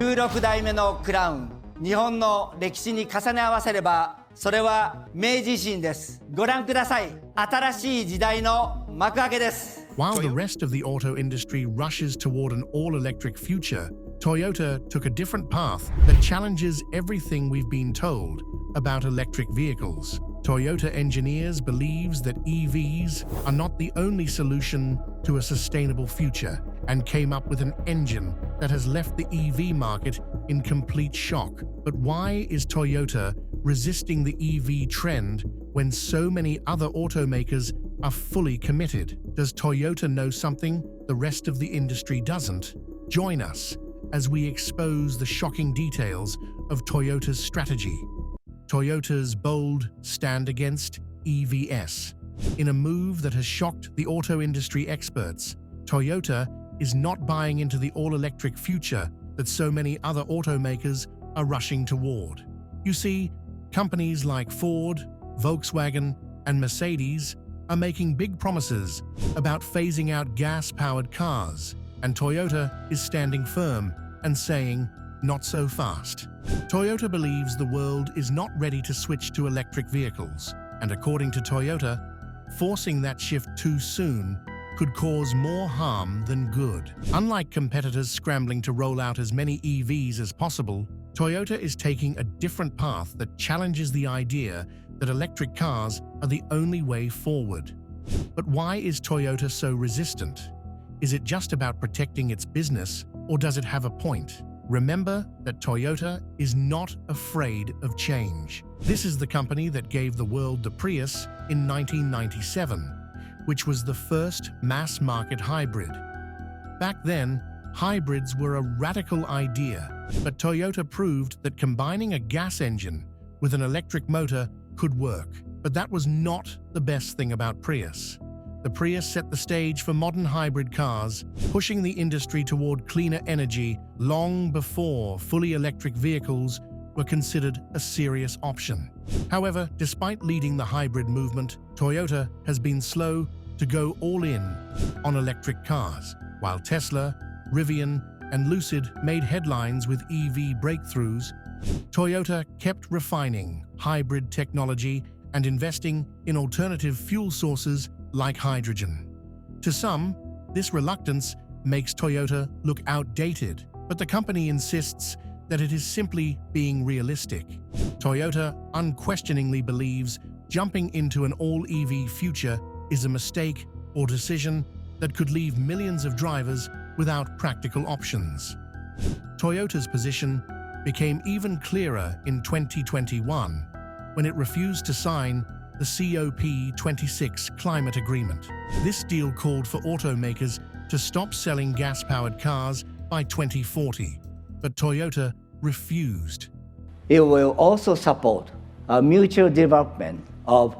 16代目のクラウン、日本の歴史に重ね合わせれば、それは明治維新です。ご覧ください。新しい時代の幕開けです。While the rest of the auto industry rushes toward an all-electric future, Toyota took a different path that challenges everything we've been told about electric vehicles. Toyota engineers believes that EVs are not the only solution to a sustainable future and came up with an engine that has left the EV market in complete shock. But why is Toyota resisting the EV trend when so many other automakers are fully committed? Does Toyota know something the rest of the industry doesn't? Join us as we expose the shocking details of Toyota's strategy. Toyota's bold stand against EVs. In a move that has shocked the auto industry experts, Toyota is not buying into the all-electric future that so many other automakers are rushing toward. You see, companies like Ford, Volkswagen, and Mercedes are making big promises about phasing out gas-powered cars, and Toyota is standing firm and saying, not so fast. Toyota believes the world is not ready to switch to electric vehicles, and according to Toyota, forcing that shift too soon could cause more harm than good. Unlike competitors scrambling to roll out as many EVs as possible, Toyota is taking a different path that challenges the idea that electric cars are the only way forward. But why is Toyota so resistant? Is it just about protecting its business, or does it have a point? Remember that Toyota is not afraid of change. This is the company that gave the world the Prius in 1997, which was the first mass-market hybrid. Back then, hybrids were a radical idea, but Toyota proved that combining a gas engine with an electric motor could work. But that was not the best thing about Prius. The Prius set the stage for modern hybrid cars, pushing the industry toward cleaner energy long before fully electric vehicles were considered a serious option. However, despite leading the hybrid movement, Toyota has been slow to go all in on electric cars. While Tesla, Rivian, and Lucid made headlines with EV breakthroughs, Toyota kept refining hybrid technology and investing in alternative fuel sources like hydrogen. To some, this reluctance makes Toyota look outdated, but the company insists that it is simply being realistic. Toyota unquestioningly believes jumping into an all-EV future is a mistake or decision that could leave millions of drivers without practical options. Toyota's position became even clearer in 2021 when it refused to sign the COP26 climate agreement. This deal called for automakers to stop selling gas-powered cars by 2040, but Toyota refused. It will also support a mutual development of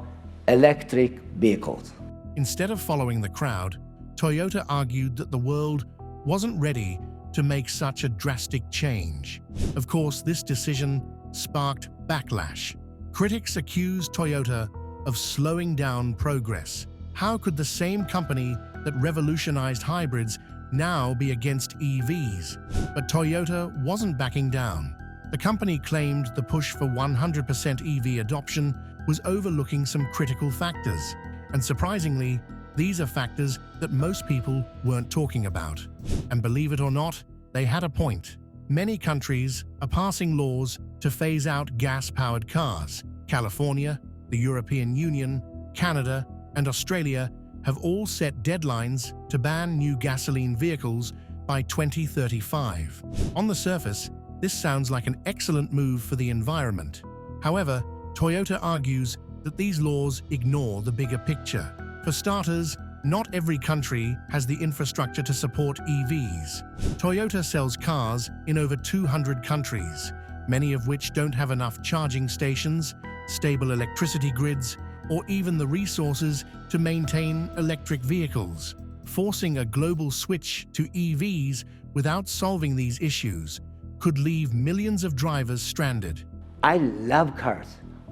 electric vehicles. Instead of following the crowd, Toyota argued that the world wasn't ready to make such a drastic change. Of course, this decision sparked backlash. Critics accused Toyota of slowing down progress. How could the same company that revolutionized hybrids now be against EVs? But Toyota wasn't backing down. The company claimed the push for 100% EV adoption was overlooking some critical factors. And surprisingly, these are factors that most people weren't talking about. And believe it or not, they had a point. Many countries are passing laws to phase out gas-powered cars. California, the European Union, Canada, and Australia have all set deadlines to ban new gasoline vehicles by 2035. On the surface, this sounds like an excellent move for the environment. However, Toyota argues that these laws ignore the bigger picture. For starters, not every country has the infrastructure to support EVs. Toyota sells cars in over 200 countries, many of which don't have enough charging stations, stable electricity grids, or even the resources to maintain electric vehicles. Forcing a global switch to EVs without solving these issues could leave millions of drivers stranded. I love cars.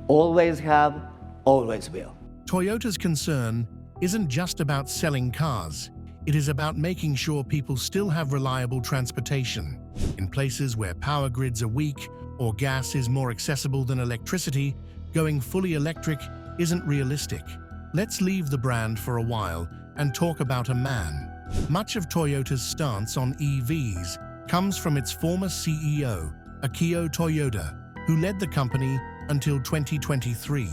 Always have, always will. Toyota's concern isn't just about selling cars. It is about making sure people still have reliable transportation. In places where power grids are weak or gas is more accessible than electricity, going fully electric isn't realistic. Let's leave the brand for a while and talk about a man. Much of Toyota's stance on EVs comes from its former CEO, Akio Toyoda, who led the company until 2023.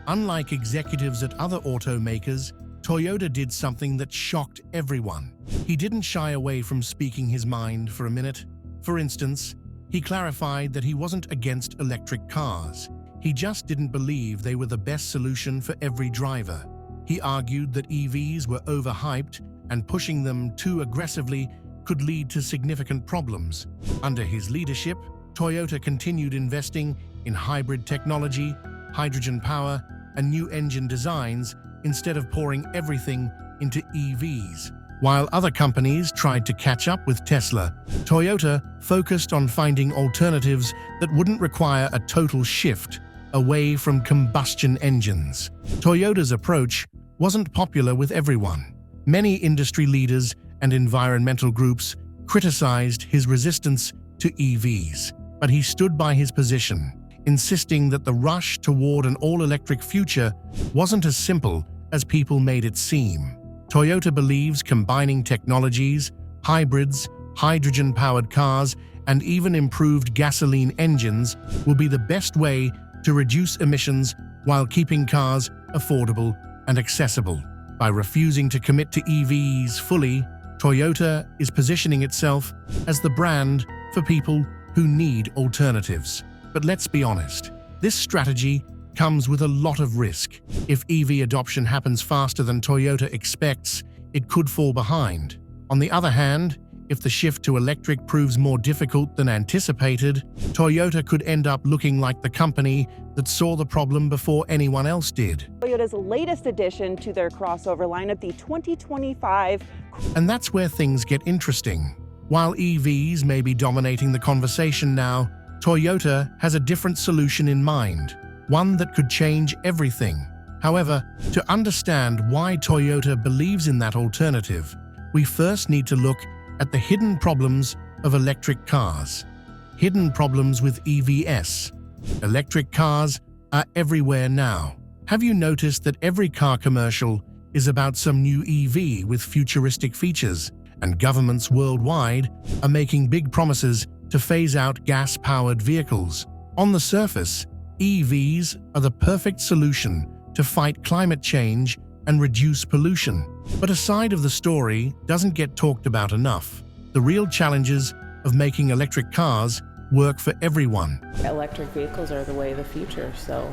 Unlike executives at other automakers, Toyota did something that shocked everyone. He didn't shy away from speaking his mind for a minute. For instance, he clarified that he wasn't against electric cars. He just didn't believe they were the best solution for every driver. He argued that EVs were overhyped and pushing them too aggressively could lead to significant problems. Under his leadership, Toyota continued investing in hybrid technology, hydrogen power, and new engine designs instead of pouring everything into EVs. While other companies tried to catch up with Tesla, Toyota focused on finding alternatives that wouldn't require a total shift away from combustion engines. Toyota's approach wasn't popular with everyone. Many industry leaders and environmental groups criticized his resistance to EVs, but he stood by his position, insisting that the rush toward an all-electric future wasn't as simple as people made it seem. Toyota believes combining technologies, hybrids, hydrogen-powered cars, and even improved gasoline engines will be the best way to reduce emissions while keeping cars affordable and accessible. By refusing to commit to EVs fully, Toyota is positioning itself as the brand for people who need alternatives. But let's be honest, this strategy comes with a lot of risk. If EV adoption happens faster than Toyota expects, it could fall behind. On the other hand, if the shift to electric proves more difficult than anticipated, Toyota could end up looking like the company that saw the problem before anyone else did. Toyota's latest addition to their crossover lineup, the 2025. And that's where things get interesting. While EVs may be dominating the conversation now, Toyota has a different solution in mind, one that could change everything. However, to understand why Toyota believes in that alternative, we first need to look at the hidden problems of electric cars. Hidden problems with EVs. Electric cars are everywhere now. Have you noticed that every car commercial is about some new EV with futuristic features, and governments worldwide are making big promises to phase out gas-powered vehicles? On the surface, EVs are the perfect solution to fight climate change and reduce pollution. But a side of the story doesn't get talked about enough: the real challenges of making electric cars work for everyone. Electric vehicles are the way of the future, so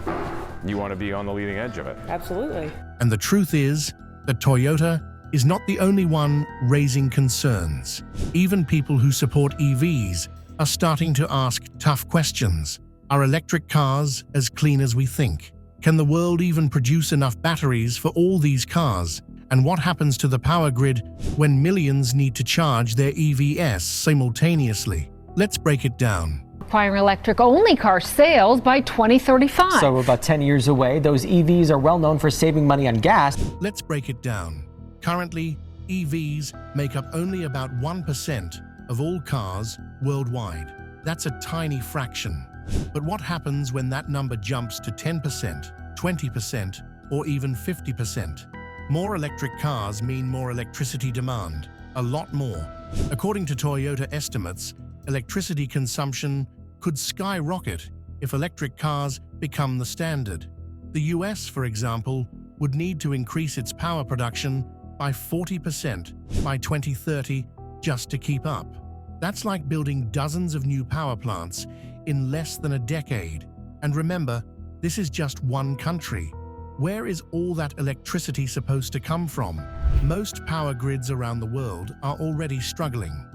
You want to be on the leading edge of it. absolutely. And the truth is that Toyota is not the only one raising concerns. Even people who support EVs are starting to ask tough questions. Are electric cars as clean as we think? Can the world even produce enough batteries for all these cars? And what happens to the power grid when millions need to charge their EVs simultaneously? Let's break it down. Requiring electric-only car sales by 2035. So we're about 10 years away. Those EVs are well known for saving money on gas. Let's break it down. Currently, EVs make up only about 1% of all cars worldwide. That's a tiny fraction. But what happens when that number jumps to 10%, 20%, or even 50%? More electric cars mean more electricity demand, a lot more. According to Toyota estimates, electricity consumption could skyrocket if electric cars become the standard. The US, for example, would need to increase its power production by 40% by 2030 just to keep up. That's like building dozens of new power plants in less than a decade. And remember, this is just one country. Where is all that electricity supposed to come from? Most power grids around the world are already struggling.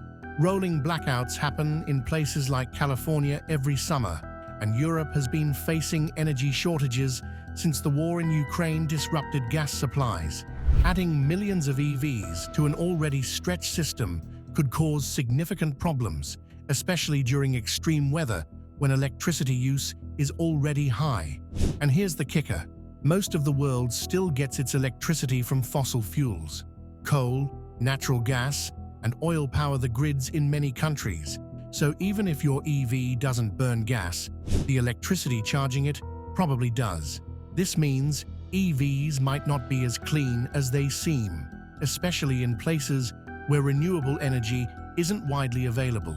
Rolling blackouts happen in places like California every summer, and Europe has been facing energy shortages since the war in Ukraine disrupted gas supplies. Adding millions of EVs to an already stretched system could cause significant problems, especially during extreme weather when electricity use is already high. And here's the kicker: most of the world still gets its electricity from fossil fuels. Coal, natural gas, and oil power the grids in many countries. So even if your EV doesn't burn gas, the electricity charging it probably does. This means EVs might not be as clean as they seem, especially in places where renewable energy isn't widely available.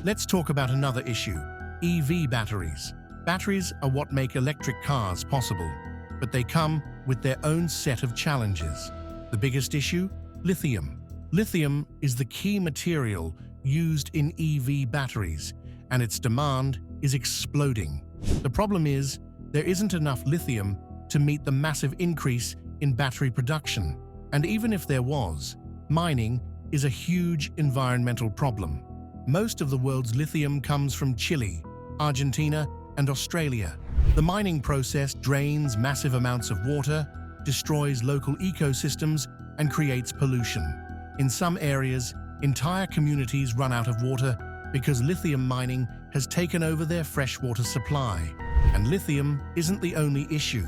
Let's talk about another issue: EV batteries. Batteries are what make electric cars possible, but they come with their own set of challenges. The biggest issue? Lithium. Lithium is the key material used in EV batteries, and its demand is exploding. The problem is, there isn't enough lithium to meet the massive increase in battery production. And even if there was, mining is a huge environmental problem. Most of the world's lithium comes from Chile, Argentina, and Australia. The mining process drains massive amounts of water, destroys local ecosystems, and creates pollution. In some areas, entire communities run out of water because lithium mining has taken over their freshwater supply. And lithium isn't the only issue.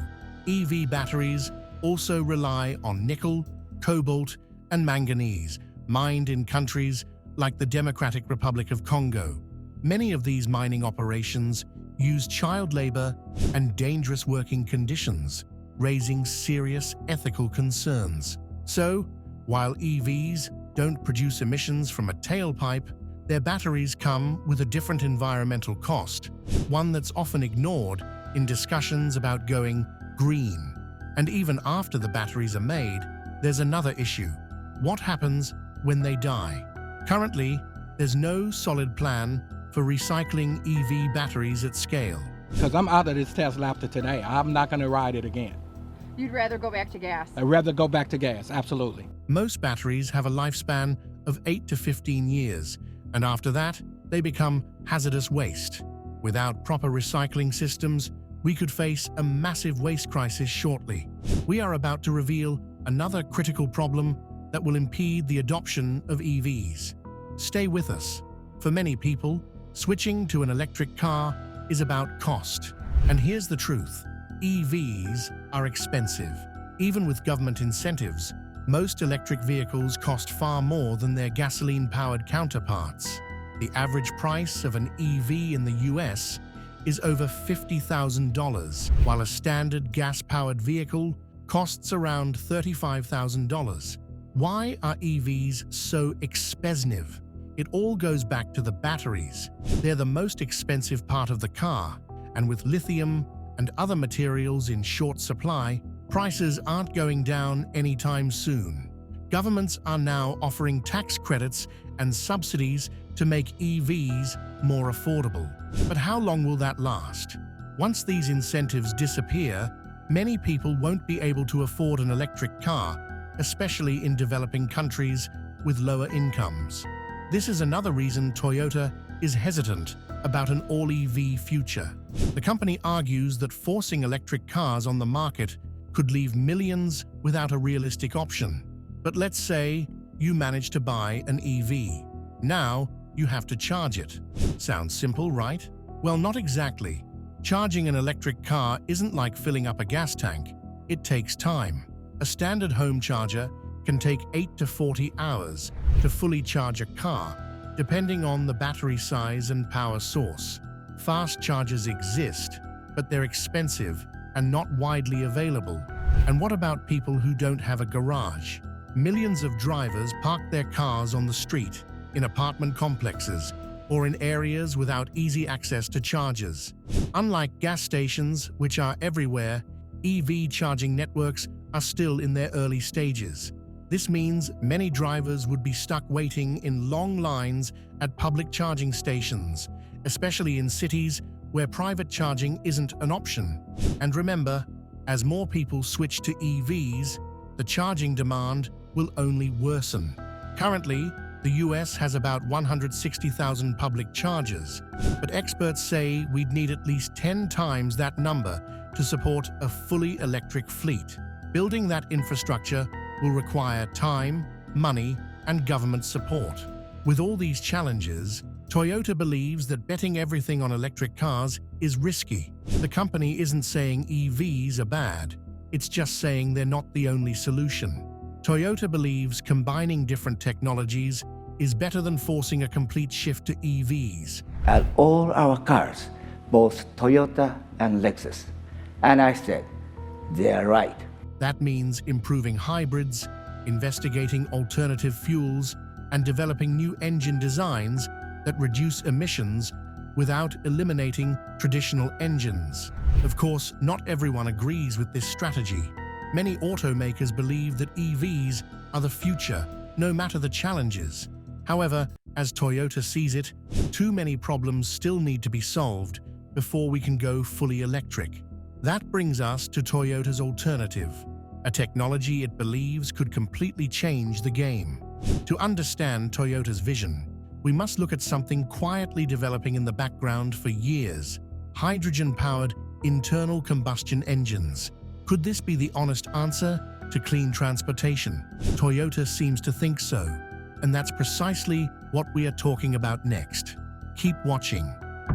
EV batteries also rely on nickel, cobalt, and manganese, mined in countries like the Democratic Republic of Congo. Many of these mining operations use child labor and dangerous working conditions, raising serious ethical concerns. So, while EVs don't produce emissions from a tailpipe, their batteries come with a different environmental cost, one that's often ignored in discussions about going green. And even after the batteries are made, there's another issue: what happens when they die? Currently, there's no solid plan for recycling EV batteries at scale. Because I'm out of this Tesla after today. I'm not going to ride it again. You'd rather go back to gas? I'd rather go back to gas, absolutely. Most batteries have a lifespan of 8 to 15 years, and after that, they become hazardous waste. Without proper recycling systems, we could face a massive waste crisis shortly. We are about to reveal another critical problem that will impede the adoption of EVs. Stay with us. For many people, switching to an electric car is about cost. And here's the truth: EVs are expensive. Even with government incentives, most electric vehicles cost far more than their gasoline-powered counterparts. The average price of an EV in the US is over $50,000, while a standard gas-powered vehicle costs around $35,000. Why are EVs so expensive? It all goes back to the batteries. They're the most expensive part of the car, and with lithium and other materials in short supply, prices aren't going down anytime soon. Governments are now offering tax credits and subsidies to make EVs more affordable. But how long will that last? Once these incentives disappear, many people won't be able to afford an electric car, especially in developing countries with lower incomes. This is another reason Toyota is hesitant about an all-EV future. The company argues that forcing electric cars on the market could leave millions without a realistic option. But let's say you manage to buy an EV. Now you have to charge it. Sounds simple, right? Well, not exactly. Charging an electric car isn't like filling up a gas tank. It takes time. A standard home charger can take 8 to 40 hours to fully charge a car, depending on the battery size and power source. Fast chargers exist, but they're expensive and not widely available. And what about people who don't have a garage? Millions of drivers park their cars on the street, in apartment complexes, or in areas without easy access to chargers. Unlike gas stations, which are everywhere, EV charging networks are still in their early stages. This means many drivers would be stuck waiting in long lines at public charging stations, especially in cities where private charging isn't an option. And remember, as more people switch to EVs, the charging demand will only worsen. Currently, the US has about 160,000 public chargers, but experts say we'd need at least 10 times that number to support a fully electric fleet. Building that infrastructure will require time, money, and government support. With all these challenges, Toyota believes that betting everything on electric cars is risky. The company isn't saying EVs are bad, it's just saying they're not the only solution. Toyota believes combining different technologies is better than forcing a complete shift to EVs. At all our cars, both Toyota and Lexus. And I said, they're right. That means improving hybrids, investigating alternative fuels, and developing new engine designs that reduce emissions without eliminating traditional engines. Of course, not everyone agrees with this strategy. Many automakers believe that EVs are the future, no matter the challenges. However, as Toyota sees it, too many problems still need to be solved before we can go fully electric. That brings us to Toyota's alternative, a technology it believes could completely change the game. To understand Toyota's vision, we must look at something quietly developing in the background for years: hydrogen-powered internal combustion engines. Could this be the honest answer to clean transportation? Toyota seems to think so, and that's precisely what we are talking about next. Keep watching.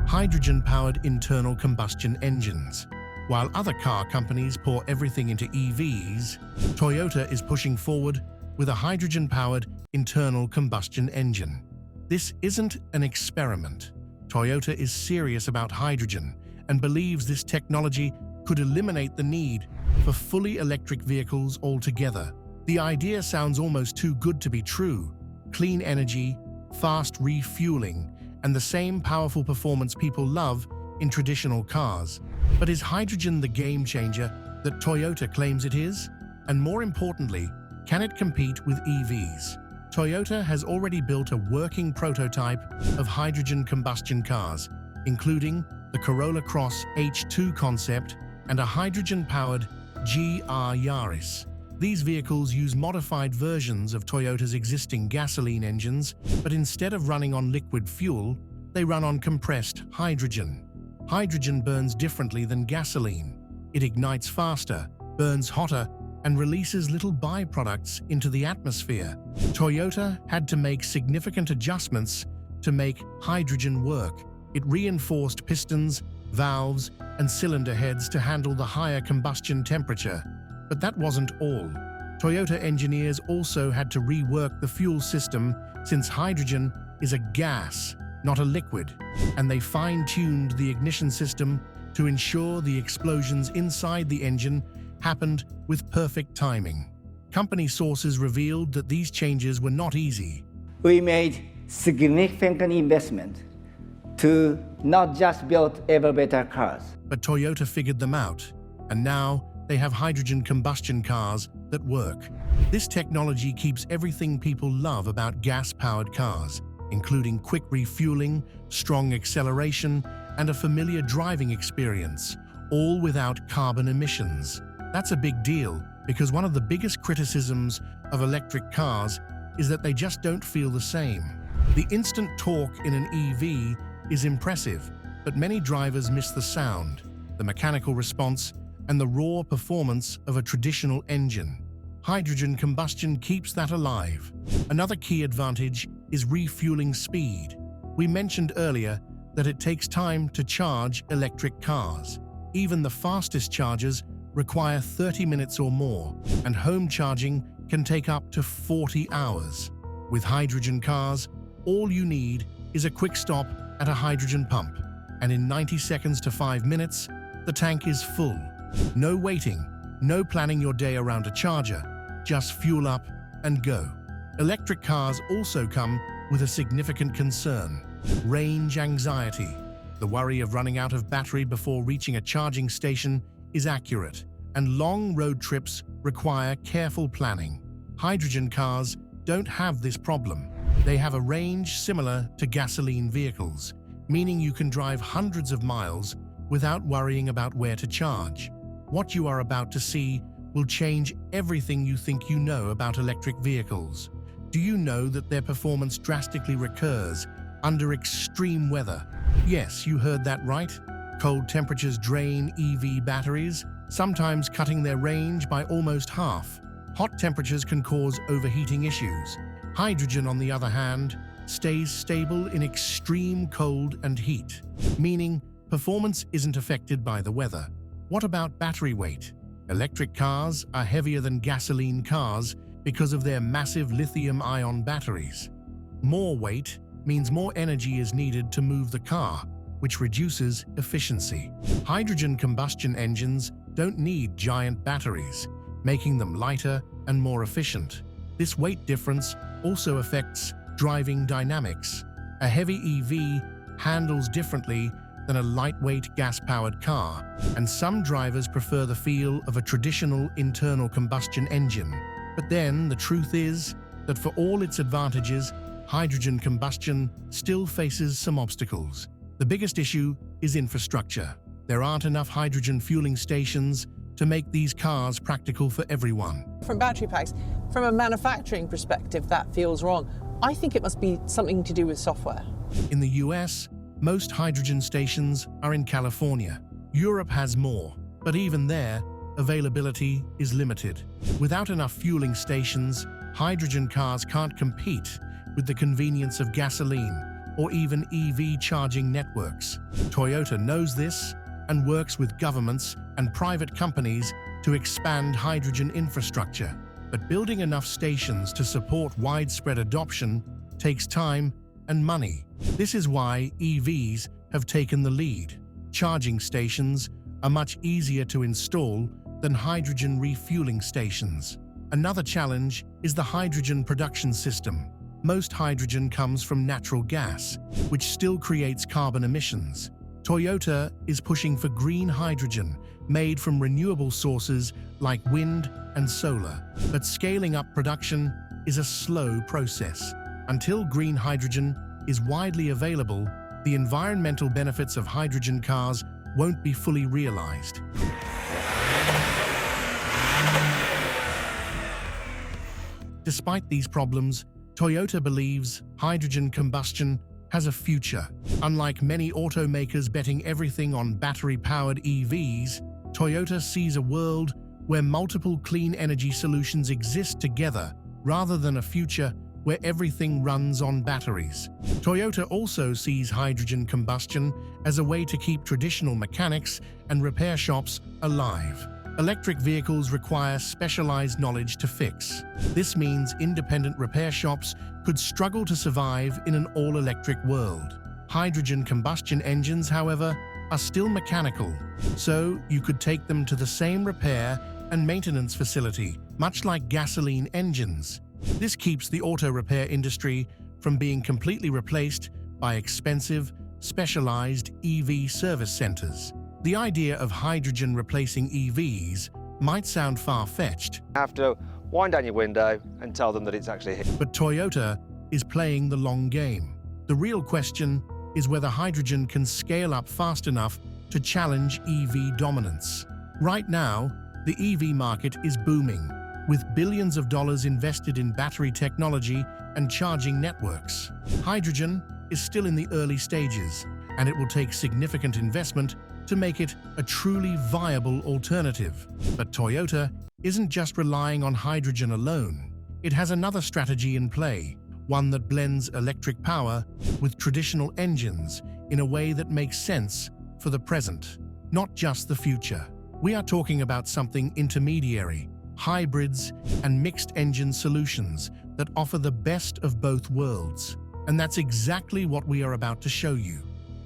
Hydrogen-powered internal combustion engines. While other car companies pour everything into EVs, Toyota is pushing forward with a hydrogen-powered internal combustion engine. This isn't an experiment. Toyota is serious about hydrogen and believes this technology could eliminate the need for fully electric vehicles altogether. The idea sounds almost too good to be true. Clean energy, fast refueling, and the same powerful performance people love in traditional cars. But is hydrogen the game changer that Toyota claims it is? And more importantly, can it compete with EVs? Toyota has already built a working prototype of hydrogen combustion cars, including the Corolla Cross H2 concept and a hydrogen-powered GR Yaris. These vehicles use modified versions of Toyota's existing gasoline engines, but instead of running on liquid fuel, they run on compressed hydrogen. Hydrogen burns differently than gasoline. It ignites faster, burns hotter, and releases little byproducts into the atmosphere. Toyota had to make significant adjustments to make hydrogen work. It reinforced pistons, valves, and cylinder heads to handle the higher combustion temperature. But that wasn't all. Toyota engineers also had to rework the fuel system, since hydrogen is a gas, not a liquid, and they fine-tuned the ignition system to ensure the explosions inside the engine happened with perfect timing. Company sources revealed that these changes were not easy. We made significant investment to not just build ever better cars. But Toyota figured them out, and now they have hydrogen combustion cars that work. This technology keeps everything people love about gas-powered cars, including quick refueling, strong acceleration, and a familiar driving experience, all without carbon emissions. That's a big deal, because one of the biggest criticisms of electric cars is that they just don't feel the same. The instant torque in an EV is impressive, but many drivers miss the sound, the mechanical response, and the raw performance of a traditional engine. Hydrogen combustion keeps that alive. Another key advantage is refueling speed. We mentioned earlier that it takes time to charge electric cars. Even the fastest chargers require 30 minutes or more, and home charging can take up to 40 hours. With hydrogen cars, all you need is a quick stop at a hydrogen pump, and in 90 seconds to 5 minutes, the tank is full. No waiting, no planning your day around a charger, just fuel up and go. Electric cars also come with a significant concern: range anxiety. The worry of running out of battery before reaching a charging station is accurate, and long road trips require careful planning. Hydrogen cars don't have this problem. They have a range similar to gasoline vehicles, meaning you can drive hundreds of miles without worrying about where to charge. What you are about to see will change everything you think you know about electric vehicles. Do you know that their performance drastically recurs under extreme weather? Yes, you heard that right. Cold temperatures drain EV batteries, sometimes cutting their range by almost half. Hot temperatures can cause overheating issues. Hydrogen, on the other hand, stays stable in extreme cold and heat, meaning performance isn't affected by the weather. What about battery weight? Electric cars are heavier than gasoline cars because of their massive lithium-ion batteries. More weight means more energy is needed to move the car, which reduces efficiency. Hydrogen combustion engines don't need giant batteries, making them lighter and more efficient. This weight difference also affects driving dynamics. A heavy EV handles differently than a lightweight gas-powered car, and some drivers prefer the feel of a traditional internal combustion engine. But then the truth is that for all its advantages, hydrogen combustion still faces some obstacles. The biggest issue is infrastructure. There aren't enough hydrogen fueling stations to make these cars practical for everyone. From battery packs, from a manufacturing perspective, that feels wrong. I think it must be something to do with software. In the US, most hydrogen stations are in California. Europe has more, but even there, availability is limited. Without enough fueling stations, hydrogen cars can't compete with the convenience of gasoline or even EV charging networks. Toyota knows this and works with governments and private companies to expand hydrogen infrastructure. But building enough stations to support widespread adoption takes time and money. This is why EVs have taken the lead. Charging stations are much easier to install than hydrogen refueling stations. Another challenge is the hydrogen production system. Most hydrogen comes from natural gas, which still creates carbon emissions. Toyota is pushing for green hydrogen made from renewable sources like wind and solar. But scaling up production is a slow process. Until green hydrogen is widely available, the environmental benefits of hydrogen cars won't be fully realized. Despite these problems, Toyota believes hydrogen combustion has a future. Unlike many automakers betting everything on battery-powered EVs, Toyota sees a world where multiple clean energy solutions exist together rather than a future where everything runs on batteries. Toyota also sees hydrogen combustion as a way to keep traditional mechanics and repair shops alive. Electric vehicles require specialized knowledge to fix. This means independent repair shops could struggle to survive in an all-electric world. Hydrogen combustion engines, however, are still mechanical, so you could take them to the same repair and maintenance facility, much like gasoline engines. This keeps the auto repair industry from being completely replaced by expensive, specialized EV service centers. The idea of hydrogen replacing EVs might sound far-fetched. Have to wind down your window and tell them that it's actually here. But Toyota is playing the long game. The real question is whether hydrogen can scale up fast enough to challenge EV dominance. Right now, the EV market is booming, with billions of dollars invested in battery technology and charging networks. Hydrogen is still in the early stages, and it will take significant investment to make it a truly viable alternative. But Toyota isn't just relying on hydrogen alone. It has another strategy in play, one that blends electric power with traditional engines in a way that makes sense for the present, not just the future. We are talking about something intermediary, hybrids and mixed engine solutions that offer the best of both worlds. And that's exactly what we are about to show you.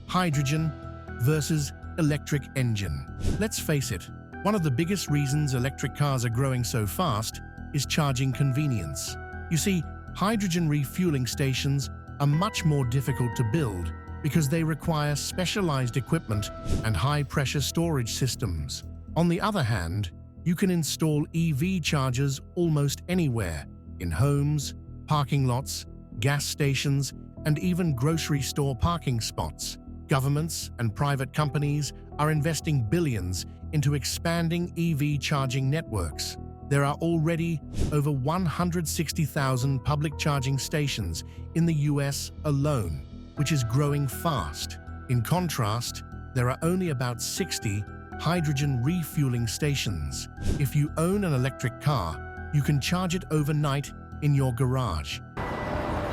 Hydrogen versus electric engine. Let's face it, one of the biggest reasons electric cars are growing so fast is charging convenience. You see, hydrogen refueling stations are much more difficult to build because they require specialized equipment and high-pressure storage systems. On the other hand, you can install EV chargers almost anywhere, in homes, parking lots, gas stations, and even grocery store parking spots. Governments and private companies are investing billions into expanding EV charging networks. There are already over 160,000 public charging stations in the US alone, which is growing fast. In contrast, there are only about 60 hydrogen refueling stations. If you own an electric car, you can charge it overnight in your garage.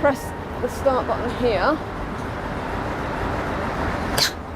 Press the start button here.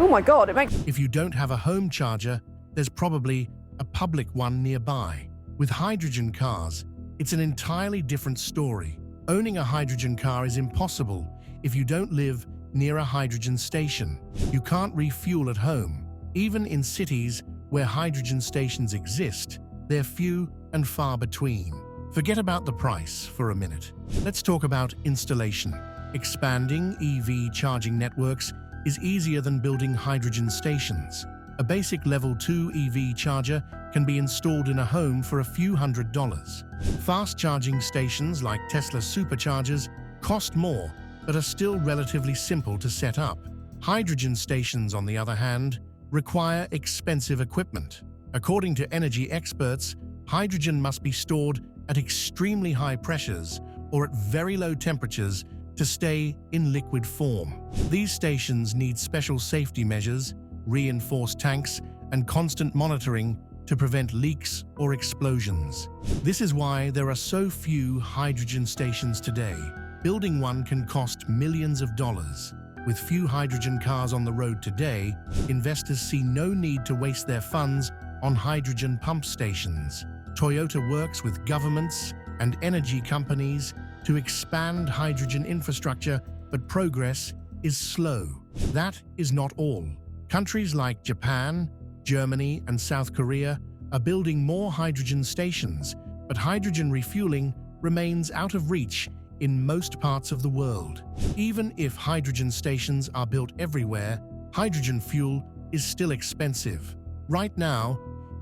Oh my God, it makes... If you don't have a home charger, there's probably a public one nearby. With hydrogen cars, it's an entirely different story. Owning a hydrogen car is impossible if you don't live near a hydrogen station. You can't refuel at home. Even in cities where hydrogen stations exist, they're few and far between. Forget about the price for a minute. Let's talk about installation. Expanding EV charging networks is easier than building hydrogen stations. A basic level 2 EV charger can be installed in a home for a few $100s. Fast charging stations like Tesla superchargers cost more, but are still relatively simple to set up. Hydrogen stations, on the other hand, require expensive equipment. According to energy experts, hydrogen must be stored at extremely high pressures or at very low temperatures to stay in liquid form. These stations need special safety measures, reinforced tanks, and constant monitoring to prevent leaks or explosions. This is why there are so few hydrogen stations today. Building one can cost millions of dollars. With few hydrogen cars on the road today, investors see no need to waste their funds on hydrogen pump stations. Toyota works with governments and energy companies to expand hydrogen infrastructure, but progress is slow. That is not all. Countries like Japan, Germany, and South Korea are building more hydrogen stations, but hydrogen refueling remains out of reach in most parts of the world. Even if hydrogen stations are built everywhere, hydrogen fuel is still expensive. Right now,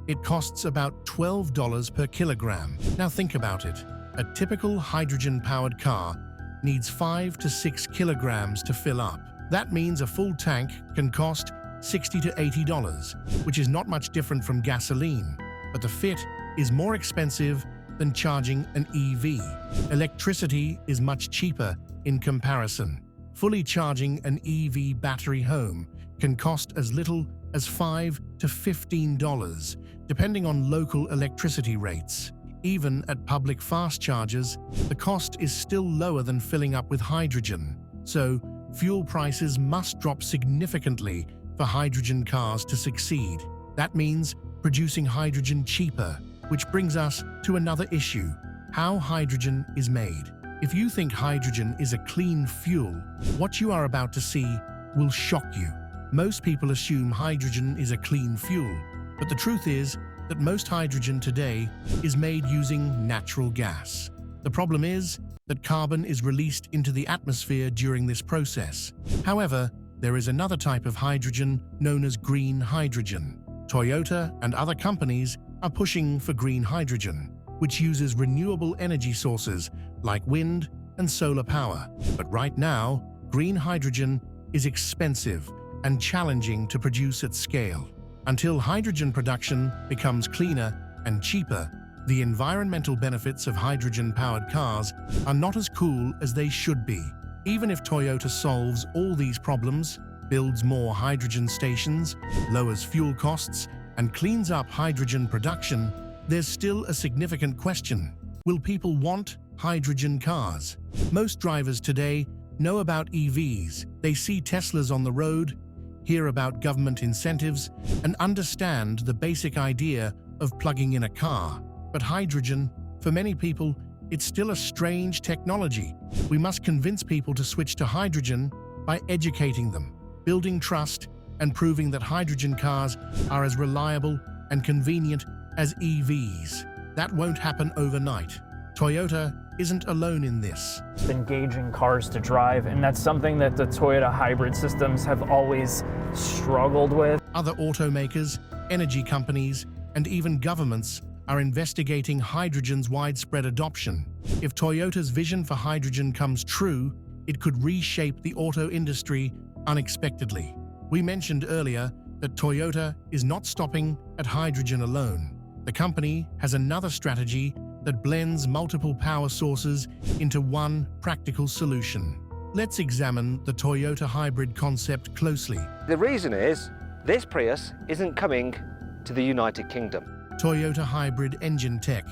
it costs about $12 per kilogram. Now think about it. A typical hydrogen-powered car needs 5 to 6 kilograms to fill up. That means a full tank can cost $60 to $80, which is not much different from gasoline, but the fit is more expensive than charging an EV. Electricity is much cheaper in comparison. Fully charging an EV battery home can cost as little as $5 to $15, depending on local electricity rates. Even at public fast chargers, the cost is still lower than filling up with hydrogen. So, fuel prices must drop significantly for hydrogen cars to succeed. That means producing hydrogen cheaper, which brings us to another issue: how hydrogen is made. If you think hydrogen is a clean fuel, what you are about to see will shock you. Most people assume hydrogen is a clean fuel, but the truth is that most hydrogen today is made using natural gas. The problem is that carbon is released into the atmosphere during this process. However, there is another type of hydrogen known as green hydrogen. Toyota and other companies are pushing for green hydrogen, which uses renewable energy sources like wind and solar power. But right now, green hydrogen is expensive and challenging to produce at scale. Until hydrogen production becomes cleaner and cheaper, the environmental benefits of hydrogen-powered cars are not as cool as they should be. Even if Toyota solves all these problems, builds more hydrogen stations, lowers fuel costs, and cleans up hydrogen production, there's still a significant question. Will people want hydrogen cars? Most drivers today know about EVs. They see Teslas on the road, hear about government incentives, and understand the basic idea of plugging in a car. But hydrogen, for many people, it's still a strange technology. We must convince people to switch to hydrogen by educating them, building trust, and proving that hydrogen cars are as reliable and convenient as EVs. That won't happen overnight. Toyota isn't alone in this. Engaging cars to drive, and that's something that the Toyota hybrid systems have always struggled with. Other automakers, energy companies, and even governments are investigating hydrogen's widespread adoption. If Toyota's vision for hydrogen comes true, it could reshape the auto industry unexpectedly. We mentioned earlier that Toyota is not stopping at hydrogen alone. The company has another strategy that blends multiple power sources into one practical solution. Let's examine the Toyota hybrid concept closely. The reason is this Prius isn't coming to the United Kingdom. Toyota Hybrid Engine Tech.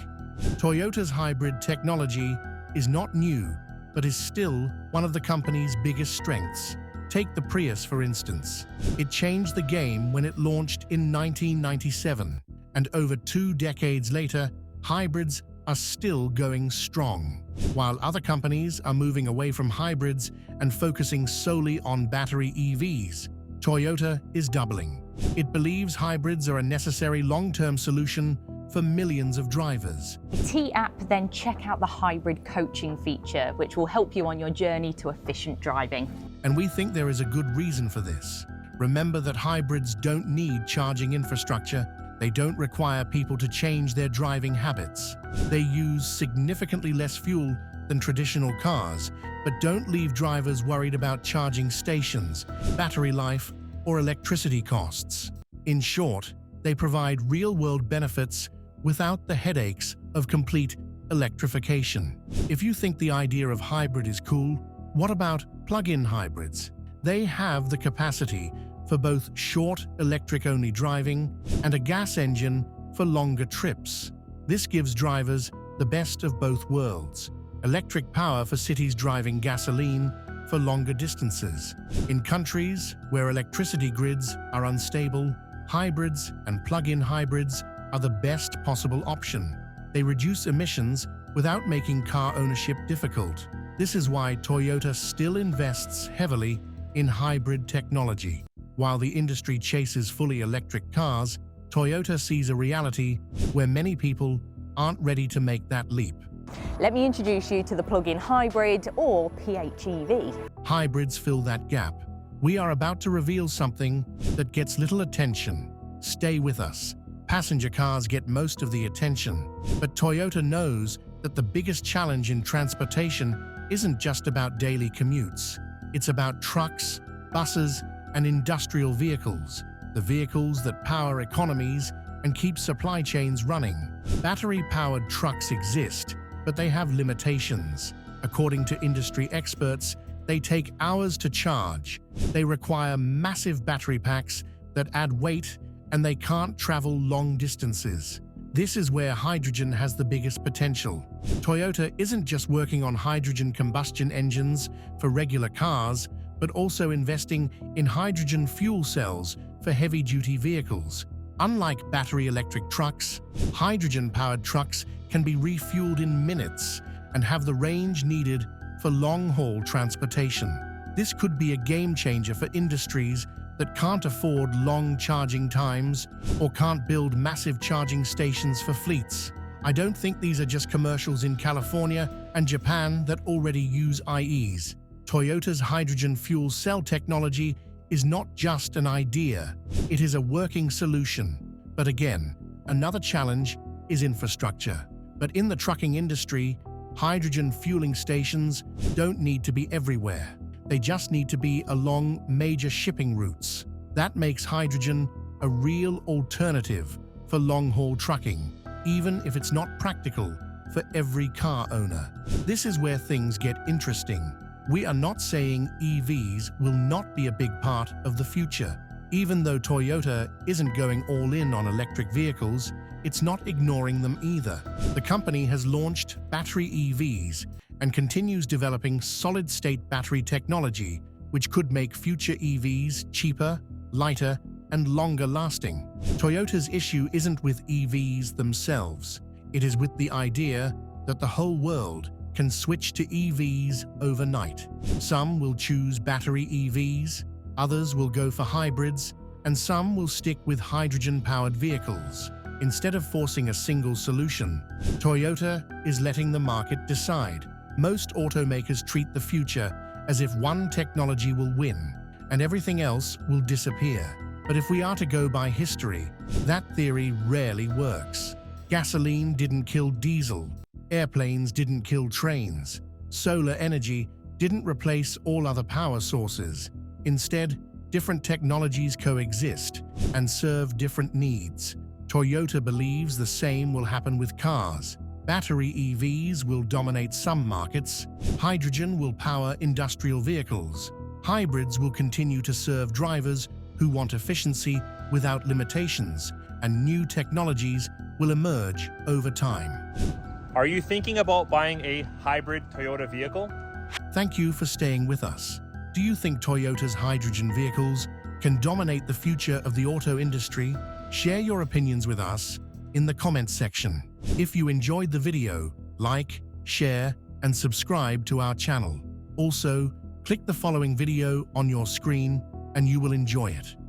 Toyota's hybrid technology is not new, but is still one of the company's biggest strengths. Take the Prius, for instance. It changed the game when it launched in 1997, and over 2 decades later, hybrids are still going strong. While other companies are moving away from hybrids and focusing solely on battery EVs, Toyota is doubling. It believes hybrids are a necessary long-term solution for millions of drivers. T-App, then check out the hybrid coaching feature, which will help you on your journey to efficient driving. And we think there is a good reason for this. Remember that hybrids don't need charging infrastructure. They don't require people to change their driving habits. They use significantly less fuel than traditional cars, but don't leave drivers worried about charging stations, battery life, or electricity costs. In short, they provide real-world benefits without the headaches of complete electrification. If you think the idea of hybrid is cool, what about plug-in hybrids? They have the capacity for both short electric-only driving and a gas engine for longer trips. This gives drivers the best of both worlds: electric power for cities driving gasoline for longer distances. In countries where electricity grids are unstable, hybrids and plug-in hybrids are the best possible option. They reduce emissions without making car ownership difficult. This is why Toyota still invests heavily in hybrid technology. While the industry chases fully electric cars, Toyota sees a reality where many people aren't ready to make that leap. Let me introduce you to the plug-in hybrid, or PHEV. Hybrids fill that gap. We are about to reveal something that gets little attention. Stay with us. Passenger cars get most of the attention, but Toyota knows that the biggest challenge in transportation isn't just about daily commutes. It's about trucks, buses, and industrial vehicles, the vehicles that power economies and keep supply chains running. Battery-powered trucks exist, but they have limitations. According to industry experts, they take hours to charge. They require massive battery packs that add weight, and they can't travel long distances. This is where hydrogen has the biggest potential. Toyota isn't just working on hydrogen combustion engines for regular cars, but also investing in hydrogen fuel cells for heavy-duty vehicles. Unlike battery electric trucks, hydrogen-powered trucks can be refueled in minutes and have the range needed for long-haul transportation. This could be a game-changer for industries that can't afford long charging times or can't build massive charging stations for fleets. I don't think these are just commercials in California and Japan that already use IEs. Toyota's hydrogen fuel cell technology is not just an idea, it is a working solution. But again, another challenge is infrastructure. But in the trucking industry, hydrogen fueling stations don't need to be everywhere. They just need to be along major shipping routes. That makes hydrogen a real alternative for long-haul trucking, even if it's not practical for every car owner. This is where things get interesting. We are not saying EVs will not be a big part of the future. Even though Toyota isn't going all in on electric vehicles, it's not ignoring them either. The company has launched battery EVs and continues developing solid-state battery technology, which could make future EVs cheaper, lighter, and longer-lasting. Toyota's issue isn't with EVs themselves. It is with the idea that the whole world can switch to EVs overnight. Some will choose battery EVs, others will go for hybrids, and some will stick with hydrogen-powered vehicles. Instead of forcing a single solution, Toyota is letting the market decide. Most automakers treat the future as if one technology will win and everything else will disappear. But if we are to go by history, that theory rarely works. Gasoline didn't kill diesel. Airplanes didn't kill trains. Solar energy didn't replace all other power sources. Instead, different technologies coexist and serve different needs. Toyota believes the same will happen with cars. Battery EVs will dominate some markets. Hydrogen will power industrial vehicles. Hybrids will continue to serve drivers who want efficiency without limitations, and new technologies will emerge over time. Are you thinking about buying a hybrid Toyota vehicle? Thank you for staying with us. Do you think Toyota's hydrogen vehicles can dominate the future of the auto industry? Share your opinions with us in the comments section. If you enjoyed the video, like, share, and subscribe to our channel. Also, click the following video on your screen and you will enjoy it.